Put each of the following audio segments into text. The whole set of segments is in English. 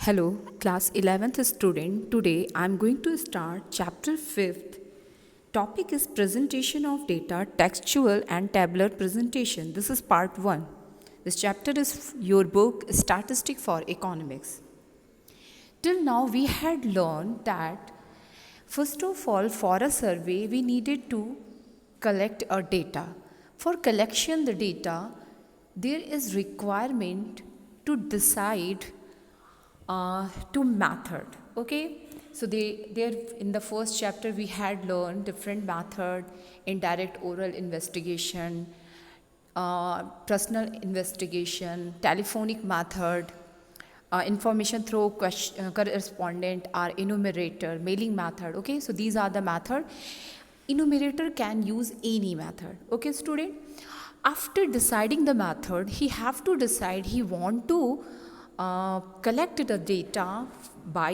Hello, class 11th student. Today I am going to start chapter 5th. Topic is presentation of data, textual and tabular presentation. This is part 1. This chapter is your book Statistic for Economics. Till now we had learned that first of all for a survey we needed to collect a data. For collection the data there is requirement to decide to method. Okay, so there in the first chapter we had learned different method: indirect oral investigation, personal investigation, telephonic method, information through correspondent or enumerator, mailing method. Okay, so these are the method. Enumerator can use any method. Okay, student, after deciding the method he have to decide he want to collect the data by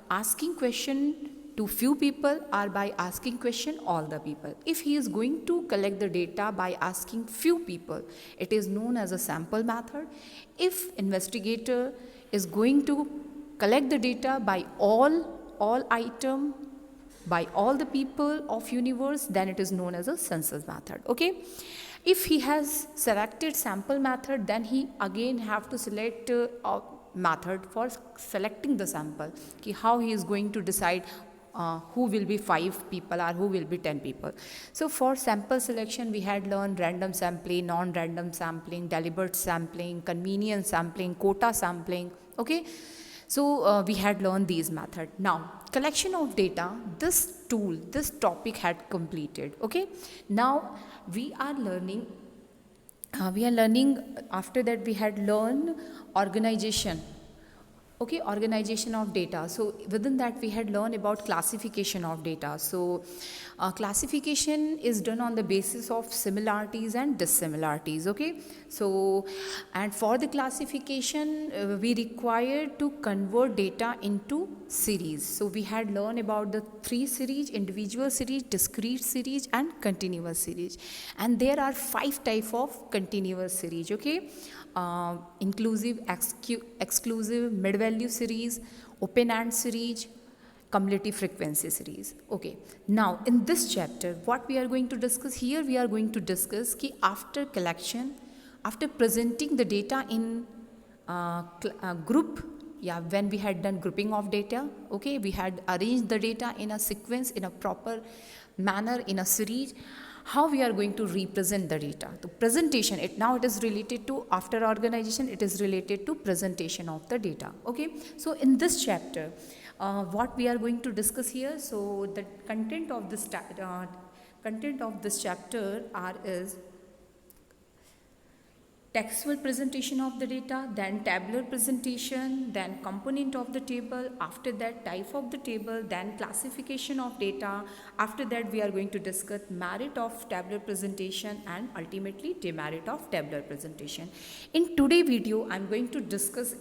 asking question to few people or by asking question all the people. If he is going to collect the data by asking few people, it is known as a sample method. If investigator is going to collect the data by all item, by all the people of universe, then it is known as a census method. Okay, if he has selected sample method, then he again have to select a method for selecting the sample. Okay, how he is going to decide who will be 5 people or who will be 10 people. So for sample selection we had learned random sampling, non-random sampling, deliberate sampling, convenience sampling, quota sampling. Okay, so we had learned these methods. Now collection of data, this tool, this topic had completed. Okay, now we are learning after that we had learned organization. Okay, organization of data. So within that we had learned about classification of data. So classification is done on the basis of similarities and dissimilarities. Okay, so and for the classification we require to convert data into series. So we had learned about the 3 series: individual series, discrete series and continuous series. And there are 5 type of continuous series. Okay, inclusive, exclusive, mid-value series, open-end series, cumulative frequency series. Okay, now in this chapter what we are going to discuss here, we are going to discuss ki after collection, after presenting the data in group, yeah, when we had done grouping of data. Okay, we had arranged the data in a sequence, in a proper manner, in a series. How we are going to represent the data? The presentation, it is related to, after organization it is related to presentation of the data. Okay, so in this chapter what we are going to discuss here, so the content of this chapter is textual presentation of the data, then tabular presentation, then component of the table, after that type of the table, then classification of data. After that we are going to discuss merit of tabular presentation and ultimately demerit of tabular presentation. In today's video I am going to discuss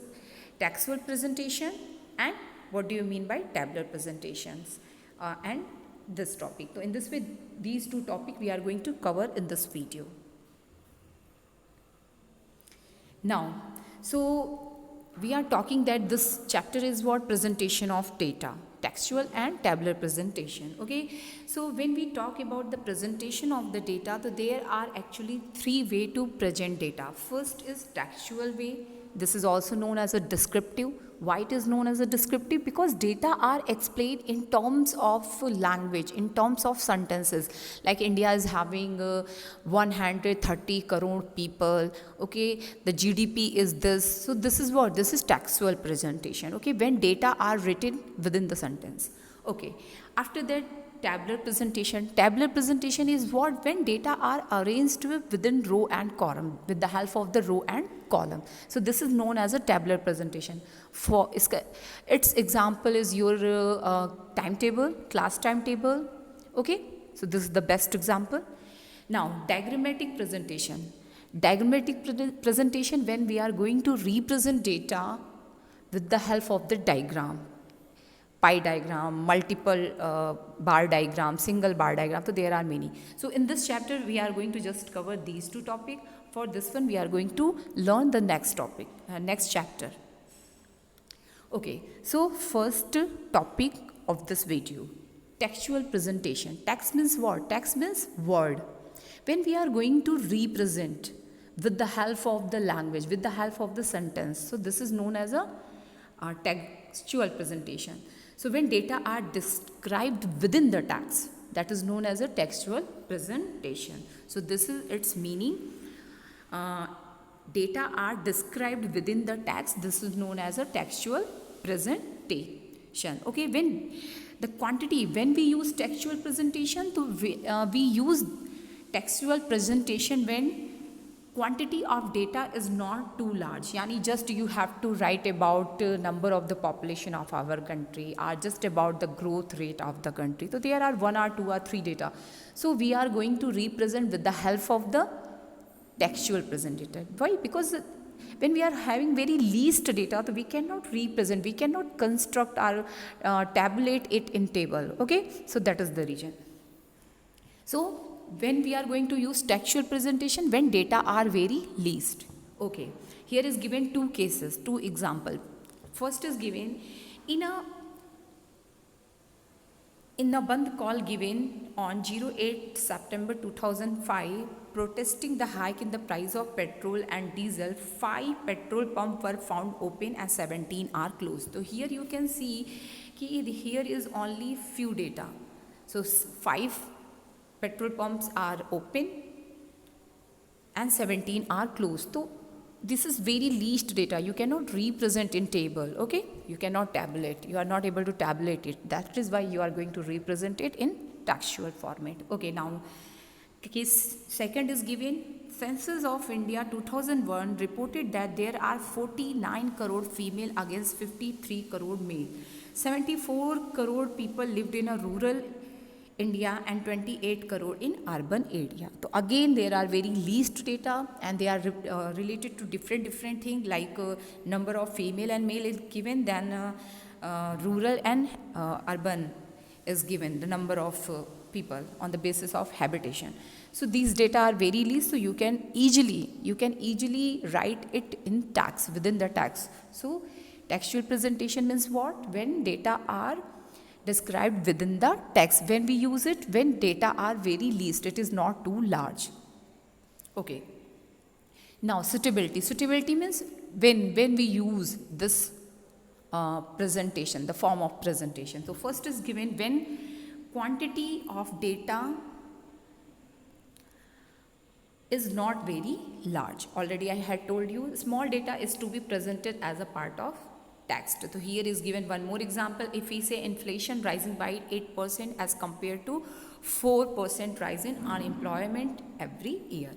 textual presentation and what do you mean by tabular presentations and this topic. So in this way these 2 topics we are going to cover in this video. Now, so we are talking that this chapter is what? Presentation of data, textual and tabular presentation. Okay, so when we talk about the presentation of the data, so there are actually 3 ways to present data. First is textual way. This is also known as a descriptive. Why it is known as a descriptive? Because data are explained in terms of language, in terms of sentences. Like India is having 130 crore people. Okay, the GDP is this. So this is what? This is textual presentation. Okay, when data are written within the sentence. Okay, after that tabular presentation. Tabular presentation is what? When data are arranged within row and column with the help of the row and column. So this is known as a tabular presentation. For its example is your timetable, class timetable. Okay, so this is the best example. Now diagrammatic presentation. Diagrammatic presentation, when we are going to represent data with the help of the diagram. Pie diagram, multiple bar diagram, single bar diagram. So there are many. So in this chapter we are going to just cover these 2 topics. For this one we are going to learn the next topic, next chapter. Okay, so first topic of this video, textual presentation. Text means what? Text means word. When we are going to represent with the help of the language, with the help of the sentence, so this is known as a textual presentation. So when data are described within the text, that is known as a textual presentation. So this is its meaning. Data are described within the text. This is known as a textual presentation. Okay, when the quantity, when we use textual presentation, so we use textual presentation when quantity of data is not too large. Yani just you have to write about number of the population of our country, or just about the growth rate of the country. So there are 1 or 2 or 3 data. So we are going to represent with the help of the textual presentation. Why? Because when we are having very least data, so we cannot represent, we cannot construct or tabulate it in table. Okay, so that is the reason. So when we are going to use textual presentation, when data are very least. Okay, here is given 2 cases, 2 example. First is given in a Bandh call given on 08 September 2005, protesting the hike in the price of petrol and diesel, 5 petrol pumps were found open and 17 are closed. So here you can see here is only few data. So 5 petrol pumps are open and 17 are closed. So this is very least data. You cannot represent in table. Okay, you cannot tabulate. You are not able to tabulate it. That is why you are going to represent it in textual format. Okay, now case second is given. Census of India 2001 reported that there are 49 crore female against 53 crore male. 74 crore people lived in a rural India and 28 crore in urban area. So again there are very least data, and they are related to different things, like number of female and male is given, then rural and urban is given, the number of people on the basis of habitation. So these data are very least, so you can easily write it in text, within the text. So textual presentation means what? When data are described within the text. When we use it, when data are very least, it is not too large. Okay. Now suitability. Suitability means when we use this presentation, the form of presentation. So first is given when quantity of data is not very large. Already I had told you small data is to be presented as a part of text. So here is given one more example. If we say inflation rising by 8% as compared to 4% rise in unemployment every year,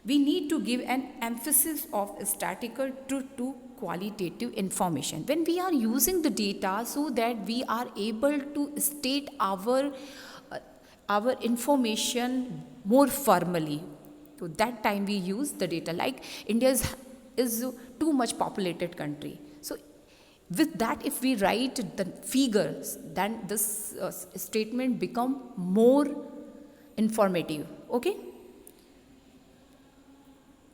we need to give an emphasis of statistical to qualitative information. When we are using the data so that we are able to state our information more formally, so that time we use the data. Like India is too much populated country. So with that, if we write the figures, then this statement become more informative. Okay.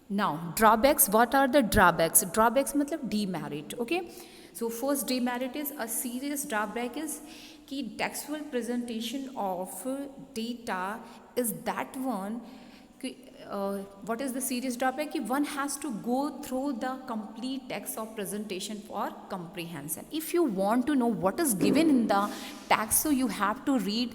Now drawbacks. What are the drawbacks? Drawbacks matlab demerit. Okay. So first demerit is a serious drawback is कि textual presentation of data is that one. What is the serious drawback? One has to go through the complete text of presentation for comprehension. If you want to know what is given in the text, so you have to read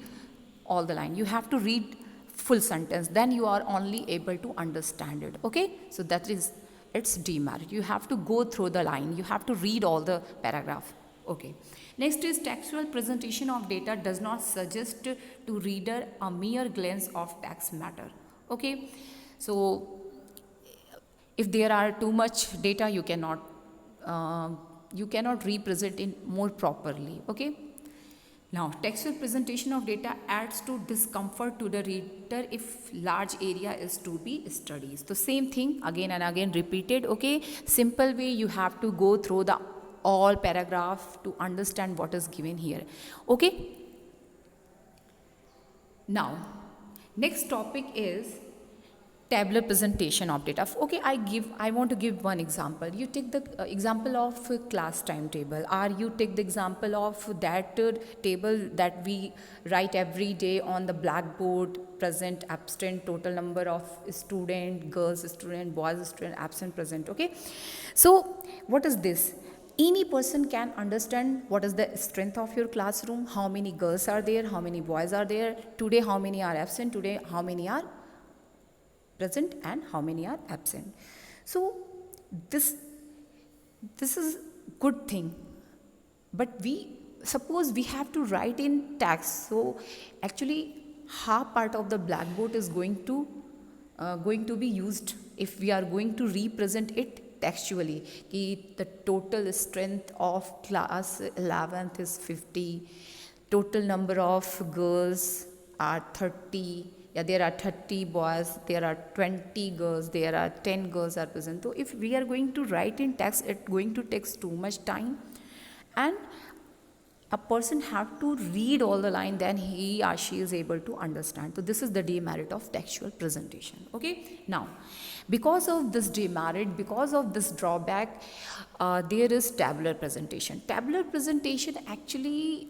all the line. You have to read full sentence. Then you are only able to understand it. Okay? So that is its demerit. You have to go through the line. You have to read all the paragraph. Okay. Next is textual presentation of data does not suggest to reader a mere glance of text matter. Okay. So if there are too much data, you cannot represent it more properly. Okay. Now textual presentation of data adds to discomfort to the reader if large area is to be studied. So same thing again and again repeated. Okay. Simple way, you have to go through the all paragraph to understand what is given here. Okay. Now next topic is tabular presentation of data. Okay, I want to give one example. You take the example of class timetable, or you take the example of that table that we write every day on the blackboard: present, absent, total number of student, girls student, boys student, absent, present. Okay, so what is this? Any person can understand what is the strength of your classroom, how many girls are there, how many boys are there, today how many are absent, today how many are present, and how many are absent. So this is good thing, but we suppose we have to write in text. So actually half part of the blackboard is going to be used if we are going to represent it textually. Ki the total strength of class 11th is 50, total number of girls are 30, yeah, there are 30 boys, there are 20 girls, there are 10 girls are present. So if we are going to write in text, it's going to take too much time, and a person have to read all the line, then he or she is able to understand. So this is the demerit of textual presentation. Okay, now because of this demerit, because of this drawback, there is tabular presentation. Tabular presentation actually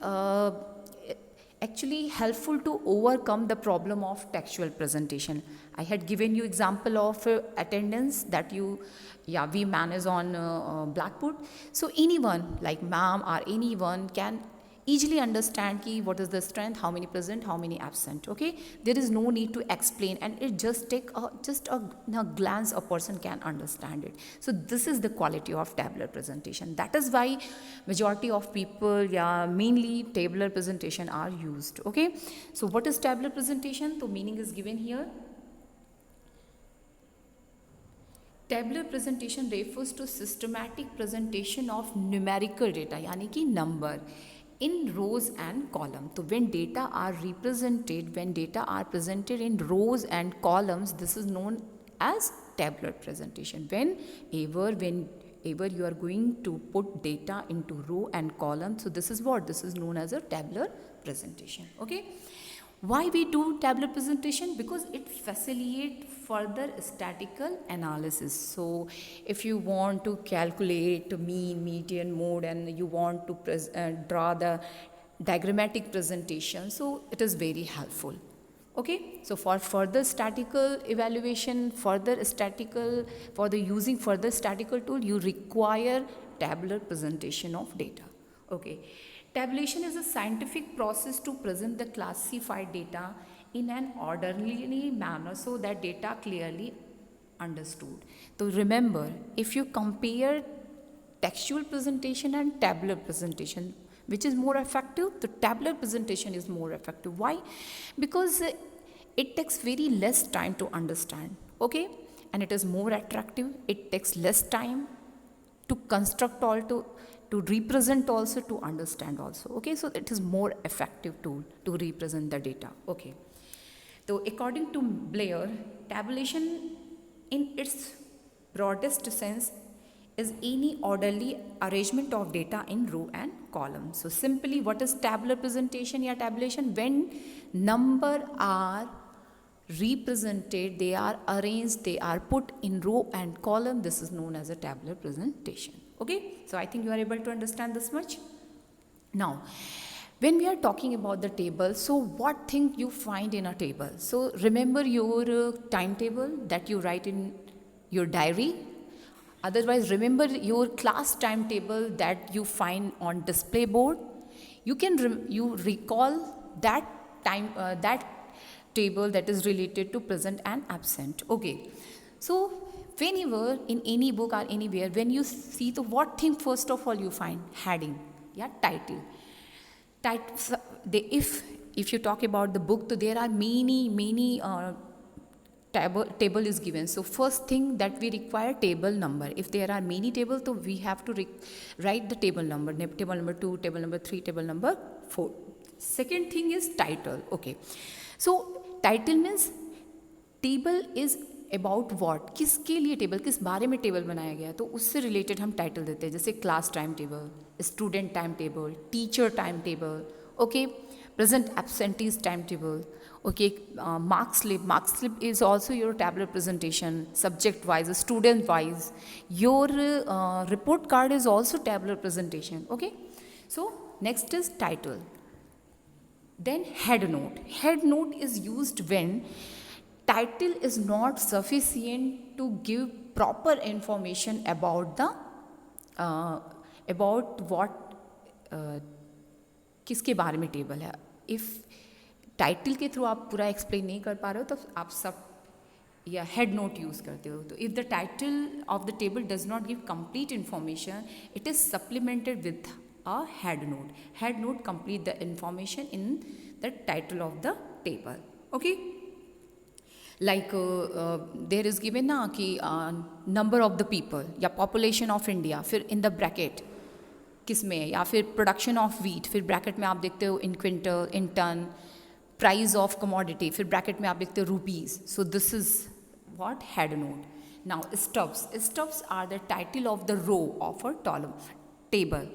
helpful to overcome the problem of textual presentation. I had given you example of attendance that we manage on blackboard. So anyone like ma'am or anyone can easily understand ki what is the strength, how many present, how many absent. Okay, there is no need to explain, and it just take a glance a person can understand it. So this is the quality of tabular presentation. That is why majority of people, mainly tabular presentation are used. Okay, so what is tabular presentation? So meaning is given here. Tabular presentation refers to systematic presentation of numerical data, यानी कि number, in rows and columns. So when data are presented in rows and columns, this is known as tabular presentation. Whenever you are going to put data into row and column, so this is known as a tabular presentation. Okay, why we do tabular presentation? Because it facilitates further statistical analysis. So if you want to calculate mean, median, mode, and you want to draw the diagrammatic presentation, so it is very helpful. Okay, so for further statistical evaluation, for the using further statistical tool, you require tabular presentation of data. Okay, tabulation is a scientific process to present the classified data in an orderly manner so that data clearly understood. So remember, if you compare textual presentation and tabular presentation, which is more effective? The tabular presentation is more effective. Why? Because it takes very less time to understand. Okay, and it is more attractive. It takes less time to construct, to represent, also to understand also. Okay, so it is more effective tool to represent the data. Okay, so according to Blair, tabulation in its broadest sense is any orderly arrangement of data in row and column. So simply, what is tabular presentation or tabulation? When number are represented, they are arranged, they are put in row and column, this is known as a tabular presentation. Okay, so I think you are able to understand this much. Now, when we are talking about the table, so what thing you find in a table? So remember your timetable that you write in your diary. Otherwise, remember your class timetable that you find on display board. You can you recall that time that table that is related to present and absent. Okay, so whenever in any book or anywhere, when you see the what thing, first of all you find heading, title. If you talk about the book, so there are many table is given. So first thing that we require, table number. If there are many tables, so we have to write the table number 2, table number 3, table number 4. Second thing is title. Okay, so title means table is about what, किसके लिए table, किस बारे में table बनाया गया, तो उससे related हम टाइटल देते हैं. जैसे class time table, student time table, teacher time table. Okay, present absentees timetable. Okay, mark slip is also your tabular presentation, subject wise, student wise. Your report card is also tabular presentation. Okay, so next is title. Then head note. Head note is used when title is not sufficient to give proper information about the about what किसके बारे में table है. If title के through आप पूरा explain नहीं कर पा रहे हो तो आप सब या हेड नोट यूज़ करते हो. तो if the title of the table does not give complete information, it is supplemented with a head note. Head note complete the information in the title of the table. Okay, like there is given ना कि number of the people या population of India, फिर in the bracket किस में है, या फिर production of wheat, फिर bracket में आप देखते हो in quintal, in ton, price of commodity, फिर bracket में आप देखते हो rupees. So this is what head note. Now stubs. Stubs are the title of the row of a table.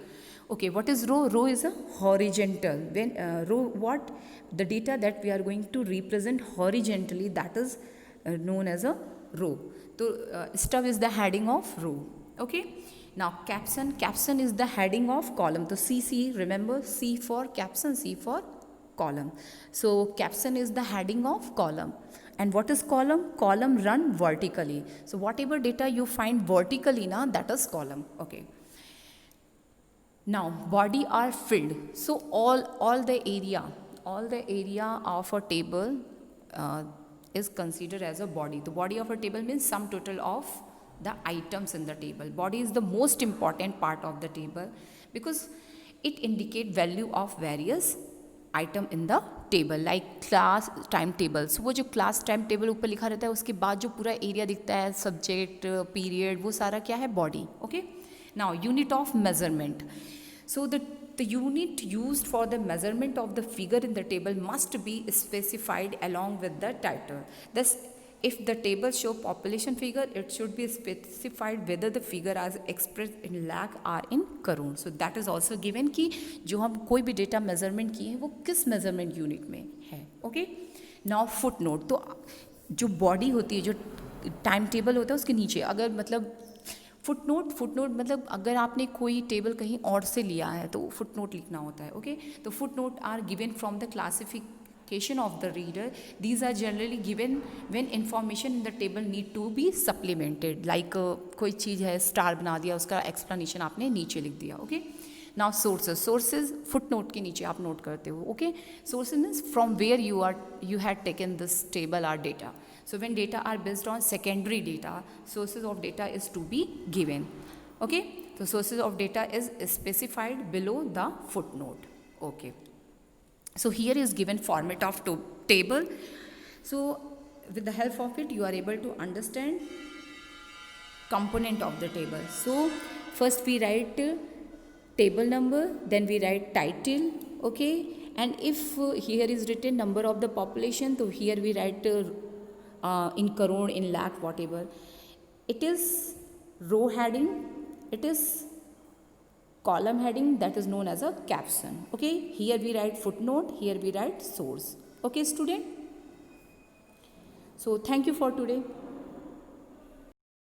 Okay, what is row? Row is a horizontal. When row, what the data that we are going to represent horizontally, that is known as a row. So stub is the heading of row. Okay. Now caption. Caption is the heading of column. So C, remember C for caption, C for column. So caption is the heading of column. And what is column? Column run vertically. So whatever data you find vertically, na, that is column. Okay. Now body are filled. So all the area of a table is considered as a body. The body of a table means sum total of the items in the table. Body is the most important part of the table because it indicate value of various item in the table, like class time table. So वो जो class time table ऊपर लिखा रहता है उसके बाद जो पूरा area दिखता है, subject, period, वो सारा क्या है? Body. Okay. Now unit of measurement. So the unit used for the measurement of the figure in the table must be specified along with the title. Thus, if the table show population figure, it should be specified whether the figure is expressed in lakh or in crore. So that is also given कि जो हम कोई भी data measurement किए हैं वो किस measurement unit में है. Okay. Now footnote. तो जो body होती है, जो time table होता है उसके नीचे अगर मतलब फुटनोट मतलब अगर आपने कोई टेबल कहीं और से लिया है तो फुटनोट लिखना होता है. ओके, तो footnote are given from the classification of the reader. These are generally given when information in the table need to be supplemented. Like कोई चीज़ है, स्टार बना दिया, उसका एक्सप्लेनेशन आपने नीचे लिख दिया. ओके. नाउ सोर्सेज फुटनोट के नीचे आप नोट करते हो. Okay, sources means from where you had taken this table or data. So when data are based on secondary data, sources of data is to be given. Okay, so sources of data is specified below the footnote. Okay, so here is given format of table. So with the help of it you are able to understand component of the table. So first we write table number, then we write title. Okay, and if here is written number of the population, so here we write in crore, in lakh, whatever. It is row heading, it is column heading, that is known as a caption. Okay, here we write footnote, here we write source. Okay student, so thank you for today.